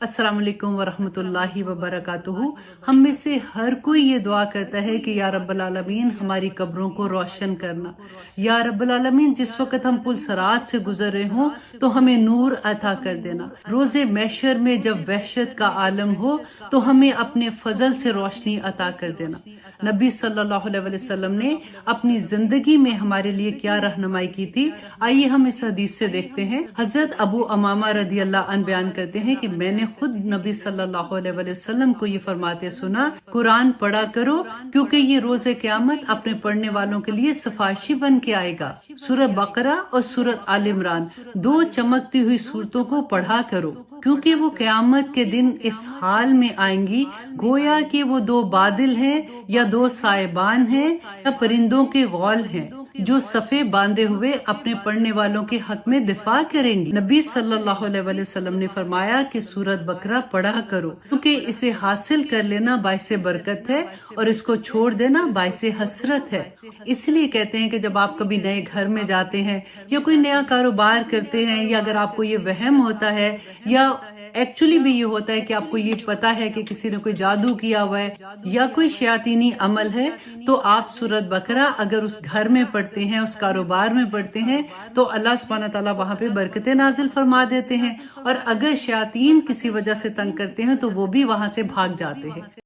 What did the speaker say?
अस्सलाम वालेकुम वरहमतुल्लाहि वबरकातुहू। हम में से हर कोई ये दुआ करता है कि या रब्बल आलमीन हमारी कब्रों को रोशन करना। या रब्बल आलमीन जिस वक्त हम पुल सरात से गुजर रहे हों तो हमें नूर अता कर देना। रोजे महशर में जब वहशत का आलम हो तो हमें अपने फजल से रोशनी अता कर देना। नबी सल्लल्लाहु अलैहि वसल्लम ने अपनी जिंदगी में हमारे लिए क्या रहनुमाई की थी, आइए हम इस हदीस से देखते हैं। हजरत अबू अमामा रदी अल्लाह अन बयान करते हैं कि मैंने खुद नबी सल्लल्लाहु अलैहि वसल्लम को ये फरमाते सुना, कुरान पढ़ा करो क्योंकि ये रोजे क़यामत अपने पढ़ने वालों के लिए सिफारिशी बन के आएगा। सूरत बकरा और सूरत आल इमरान दो चमकती हुई सूरतों को पढ़ा करो क्योंकि वो क़यामत के दिन इस हाल में आएंगी गोया कि वो दो बादल हैं या दो साइबान हैं या परिंदों के गौल हैं जो सफ़े बांधे हुए अपने पढ़ने वालों के हक में दिफा करेंगी। नबी सल्लल्लाहु अलैहि वसल्लम ने फरमाया कि सूरत बकरा पढ़ा करो क्योंकि इसे हासिल कर लेना बाइसे बरकत है और इसको छोड़ देना बाइसे हसरत है। इसलिए कहते हैं कि जब आप कभी नए घर में जाते हैं या कोई नया कारोबार करते हैं या अगर आपको ये वहम होता है या एक्चुअली भी ये होता है कि आपको ये पता है कि किसी ने कोई जादू किया हुआ है या कोई शयातीनी अमल है, तो आप सूरत बकरा अगर उस घर में पढ़ते हैं, उस कारोबार में पढ़ते हैं, तो अल्लाह सुब्हानहू तआला वहाँ पे बरकतें नाजिल फरमा देते हैं। और अगर शयातीन किसी वजह से तंग करते हैं तो वो भी वहाँ से भाग जाते हैं।